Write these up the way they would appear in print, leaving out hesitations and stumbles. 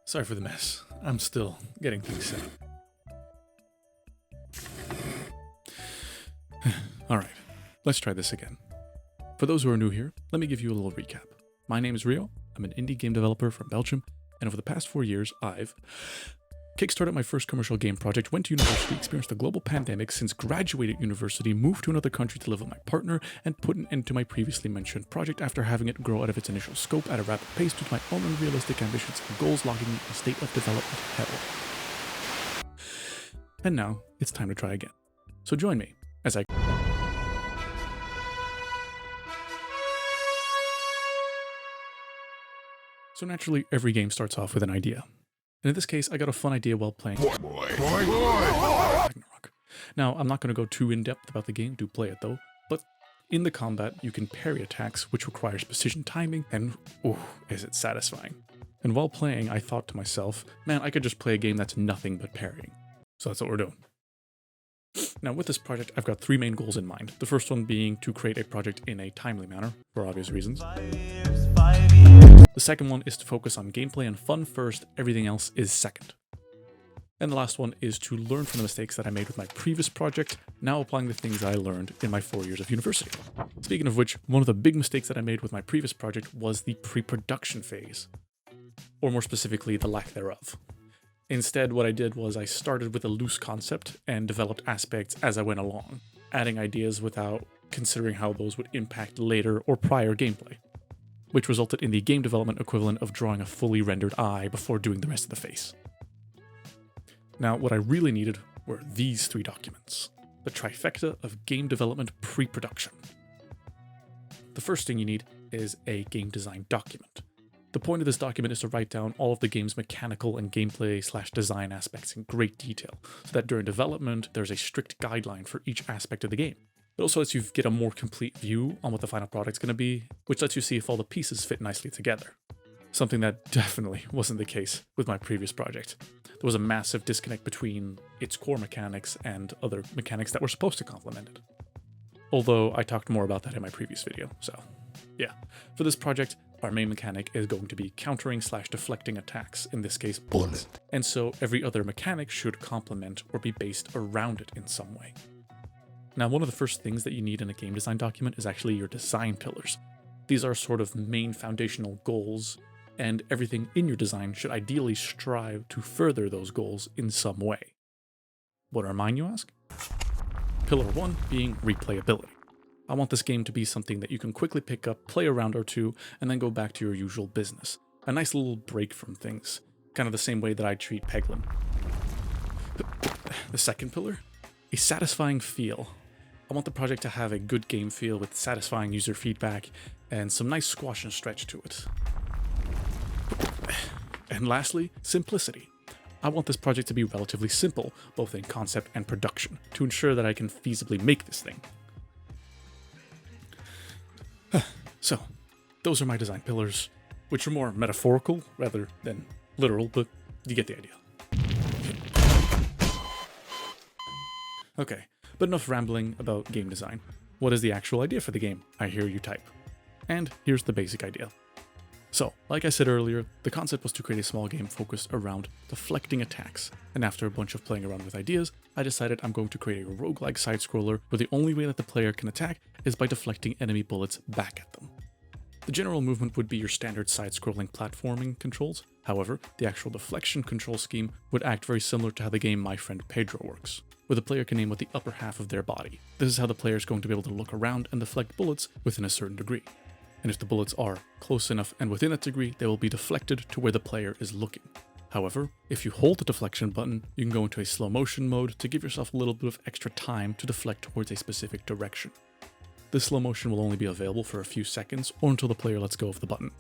Sorry for the mess. I'm still getting things set up. Alright, let's try this again. For those who are new here, let me give you a little recap. My name is Rio, I'm an indie game developer from Belgium, and over the past 4 years, I've kickstarted my first commercial game project, went to university, experienced a global pandemic, since graduated university, moved to another country to live with my partner, and put an end to my previously mentioned project after having it grow out of its initial scope at a rapid pace due to my own unrealistic ambitions and goals, locking me in a state of development hell. And now, it's time to try again. So join me as I... So naturally, every game starts off with an idea. And in this case, I got a fun idea while playing Ragnarok. Now, I'm not going to go too in-depth about the game, do play it though, but in the combat, you can parry attacks, which requires precision timing, and ooh, is it satisfying. And while playing, I thought to myself, man, I could just play a game that's nothing but parrying. So that's what we're doing. Now, with this project, I've got 3 main goals in mind. The first one being to create a project in a timely manner, for obvious reasons. The second one is to focus on gameplay and fun first, everything else is second. And the last one is to learn from the mistakes that I made with my previous project, now applying the things I learned in my 4 years of university. Speaking of which, one of the big mistakes that I made with my previous project was the pre-production phase, or more specifically, the lack thereof. Instead, what I did was I started with a loose concept and developed aspects as I went along, adding ideas without considering how those would impact later or prior gameplay, which resulted in the game development equivalent of drawing a fully rendered eye before doing the rest of the face. Now, what I really needed were these 3 documents, the trifecta of game development pre-production. The first thing you need is a game design document. The point of this document is to write down all of the game's mechanical and gameplay/design aspects in great detail, so that during development, there's a strict guideline for each aspect of the game. It also lets you get a more complete view on what the final product's going to be, which lets you see if all the pieces fit nicely together. Something that definitely wasn't the case with my previous project. There was a massive disconnect between its core mechanics and other mechanics that were supposed to complement it. Although I talked more about that in my previous video, so yeah. For this project, our main mechanic is going to be countering/deflecting attacks, in this case bullets. And so every other mechanic should complement or be based around it in some way. Now, one of the first things that you need in a game design document is actually your design pillars. These are sort of main foundational goals, and everything in your design should ideally strive to further those goals in some way. What are mine, you ask? Pillar 1 being replayability. I want this game to be something that you can quickly pick up, play a round or two, and then go back to your usual business. A nice little break from things, kind of the same way that I treat Peglin. The second pillar? A satisfying feel. I want the project to have a good game feel with satisfying user feedback and some nice squash and stretch to it. And lastly, simplicity. I want this project to be relatively simple, both in concept and production, to ensure that I can feasibly make this thing. So, those are my design pillars, which are more metaphorical rather than literal, but you get the idea. Okay, but enough rambling about game design. What is the actual idea for the game? I hear you type. And here's the basic idea. So, like I said earlier, the concept was to create a small game focused around deflecting attacks, and after a bunch of playing around with ideas, I decided I'm going to create a roguelike side-scroller where the only way that the player can attack is by deflecting enemy bullets back at them. The general movement would be your standard side-scrolling platforming controls. However, the actual deflection control scheme would act very similar to how the game My Friend Pedro works, where the player can aim with the upper half of their body. This is how the player is going to be able to look around and deflect bullets within a certain degree. And if the bullets are close enough and within that degree, they will be deflected to where the player is looking. However, if you hold the deflection button, you can go into a slow motion mode to give yourself a little bit of extra time to deflect towards a specific direction. This slow motion will only be available for a few seconds or until the player lets go of the button.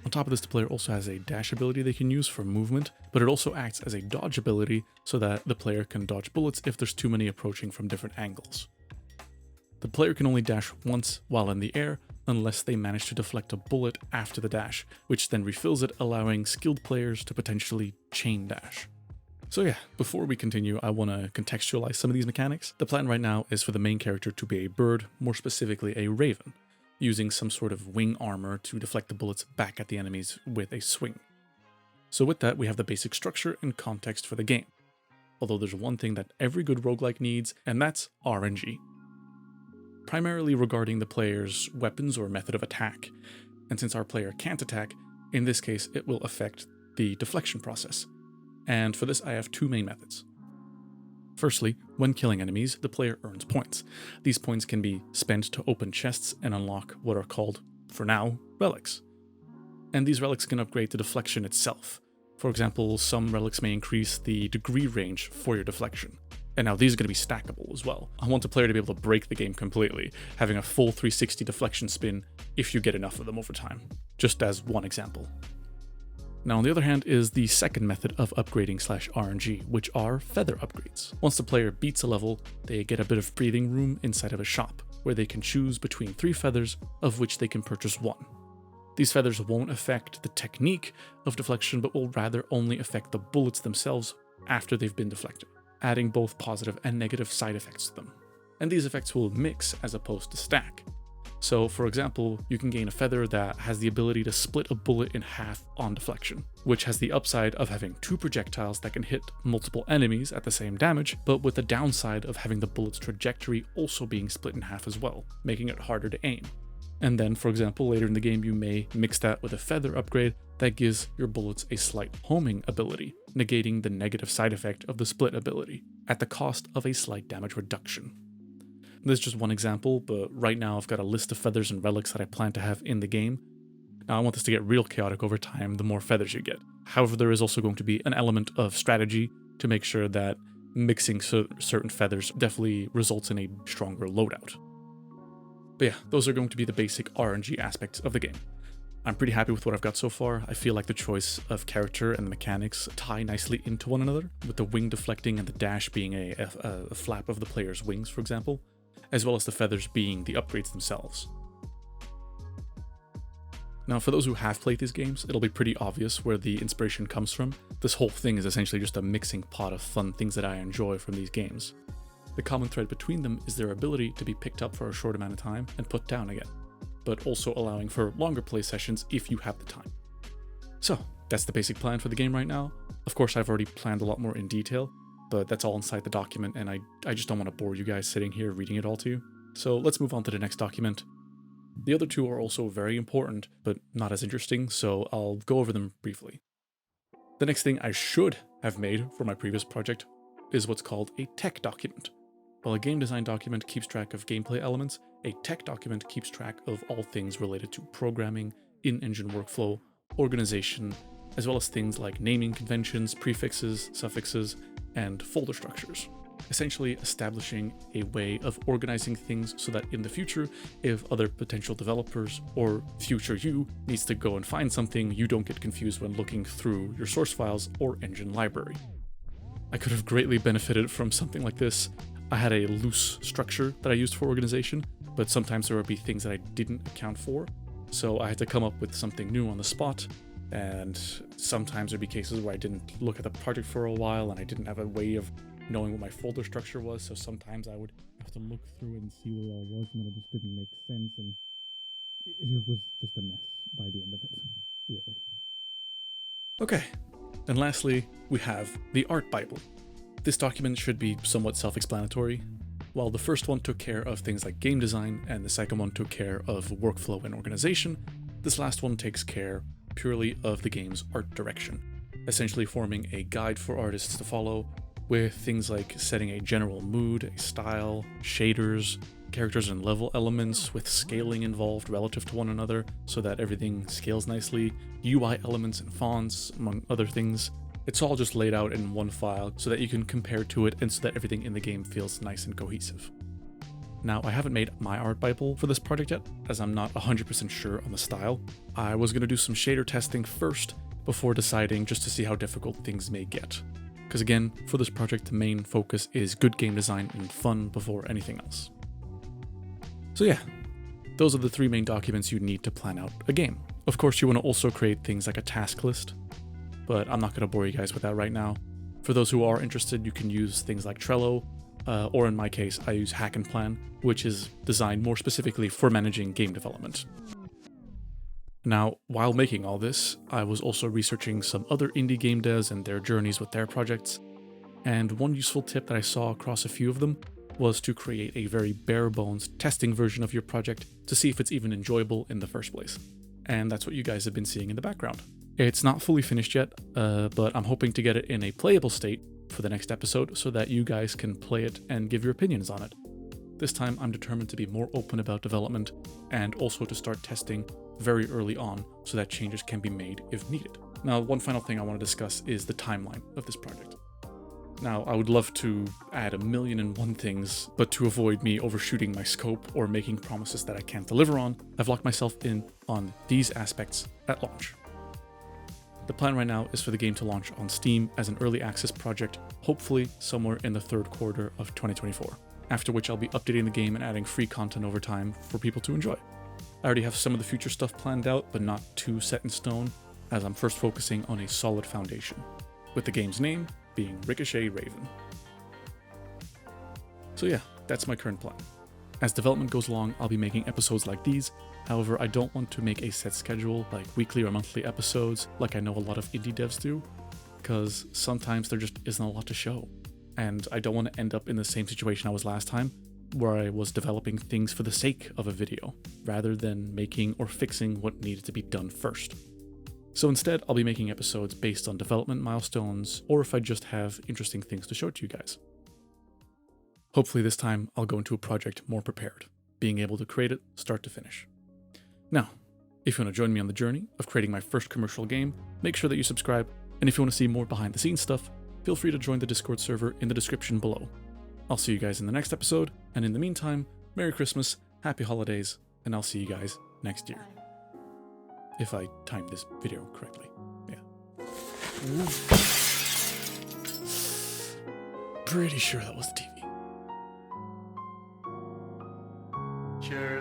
On top of this, the player also has a dash ability they can use for movement, but it also acts as a dodge ability so that the player can dodge bullets if there's too many approaching from different angles. The player can only dash once while in the air, unless they manage to deflect a bullet after the dash, which then refills it, allowing skilled players to potentially chain dash. So yeah, before we continue, I want to contextualize some of these mechanics. The plan right now is for the main character to be a bird, more specifically a raven, using some sort of wing armor to deflect the bullets back at the enemies with a swing. So with that, we have the basic structure and context for the game. Although there's one thing that every good roguelike needs, and that's RNG. Primarily regarding the player's weapons or method of attack. And since our player can't attack, in this case it will affect the deflection process. And for this I have two main methods. Firstly, when killing enemies, the player earns points. These points can be spent to open chests and unlock what are called, for now, relics. And these relics can upgrade the deflection itself. For example, some relics may increase the degree range for your deflection. And now these are going to be stackable as well. I want the player to be able to break the game completely, having a full 360 deflection spin if you get enough of them over time. Just as one example. Now on the other hand is the second method of upgrading / RNG, which are feather upgrades. Once the player beats a level, they get a bit of breathing room inside of a shop, where they can choose between 3 feathers, of which they can purchase 1. These feathers won't affect the technique of deflection, but will rather only affect the bullets themselves after they've been deflected, adding both positive and negative side effects to them. And these effects will mix as opposed to stack. So for example, you can gain a feather that has the ability to split a bullet in half on deflection, which has the upside of having 2 projectiles that can hit multiple enemies at the same damage, but with the downside of having the bullet's trajectory also being split in half as well, making it harder to aim. And then, for example, later in the game you may mix that with a feather upgrade that gives your bullets a slight homing ability, negating the negative side effect of the split ability, at the cost of a slight damage reduction. This is just one example, but right now I've got a list of feathers and relics that I plan to have in the game. Now I want this to get real chaotic over time the more feathers you get. However, there is also going to be an element of strategy to make sure that mixing certain feathers definitely results in a stronger loadout. But yeah, those are going to be the basic RNG aspects of the game. I'm pretty happy with what I've got so far. I feel like the choice of character and the mechanics tie nicely into one another, with the wing deflecting and the dash being a flap of the player's wings, for example, as well as the feathers being the upgrades themselves. Now, for those who have played these games, it'll be pretty obvious where the inspiration comes from. This whole thing is essentially just a mixing pot of fun things that I enjoy from these games. The common thread between them is their ability to be picked up for a short amount of time and put down again, but also allowing for longer play sessions if you have the time. So, that's the basic plan for the game right now. Of course, I've already planned a lot more in detail, but that's all inside the document, and I just don't want to bore you guys sitting here reading it all to you. So let's move on to the next document. The other two are also very important, but not as interesting, so I'll go over them briefly. The next thing I should have made for my previous project is what's called a tech document. While a game design document keeps track of gameplay elements, a tech document keeps track of all things related to programming, in-engine workflow, organization, as well as things like naming conventions, prefixes, suffixes, and folder structures. Essentially establishing a way of organizing things so that in the future, if other potential developers or future you needs to go and find something, you don't get confused when looking through your source files or engine library. I could have greatly benefited from something like this. I had a loose structure that I used for organization, but sometimes there would be things that I didn't account for, so I had to come up with something new on the spot, and sometimes there'd be cases where I didn't look at the project for a while and I didn't have a way of knowing what my folder structure was, so sometimes I would have to look through and see where it all was, and then it just didn't make sense, and it was just a mess by the end of it, really. Okay, and lastly, we have the Art Bible. This document should be somewhat self-explanatory. While the first one took care of things like game design and the second one took care of workflow and organization, this last one takes care purely of the game's art direction, essentially forming a guide for artists to follow with things like setting a general mood, a style, shaders, characters and level elements with scaling involved relative to one another so that everything scales nicely, UI elements and fonts, among other things. It's all just laid out in one file so that you can compare to it and so that everything in the game feels nice and cohesive. Now, I haven't made my art Bible for this project yet, as I'm not 100% sure on the style. I was going to do some shader testing first before deciding, just to see how difficult things may get. Because again, for this project, the main focus is good game design and fun before anything else. So yeah, those are the 3 main documents you need to plan out a game. Of course, you want to also create things like a task list, but I'm not going to bore you guys with that right now. For those who are interested, you can use things like Trello, or in my case, I use Hack and Plan, which is designed more specifically for managing game development. Now, while making all this, I was also researching some other indie game devs and their journeys with their projects, and one useful tip that I saw across a few of them was to create a very bare bones testing version of your project to see if it's even enjoyable in the first place. And that's what you guys have been seeing in the background. It's not fully finished yet, but I'm hoping to get it in a playable state for the next episode so that you guys can play it and give your opinions on it. This time I'm determined to be more open about development and also to start testing very early on so that changes can be made if needed. Now, one final thing I want to discuss is the timeline of this project. Now, I would love to add 1,000,001 things, but to avoid me overshooting my scope or making promises that I can't deliver on, I've locked myself in on these aspects at launch. The plan right now is for the game to launch on Steam as an early access project, hopefully somewhere in the third quarter of 2024, after which I'll be updating the game and adding free content over time for people to enjoy. I already have some of the future stuff planned out, but not too set in stone, as I'm first focusing on a solid foundation, with the game's name being Ricochet Raven. So yeah, that's my current plan. As development goes along, I'll be making episodes like these. However, I don't want to make a set schedule, like weekly or monthly episodes, like I know a lot of indie devs do, because sometimes there just isn't a lot to show. And I don't want to end up in the same situation I was last time, where I was developing things for the sake of a video, rather than making or fixing what needed to be done first. So instead, I'll be making episodes based on development milestones, or if I just have interesting things to show to you guys. Hopefully this time, I'll go into a project more prepared, being able to create it start to finish. Now, if you want to join me on the journey of creating my first commercial game, make sure that you subscribe, and if you want to see more behind the scenes stuff, feel free to join the Discord server in the description below. I'll see you guys in the next episode, and in the meantime, Merry Christmas, Happy Holidays, and I'll see you guys next year. If I timed this video correctly. Yeah. Pretty sure that was the TV. Cheers.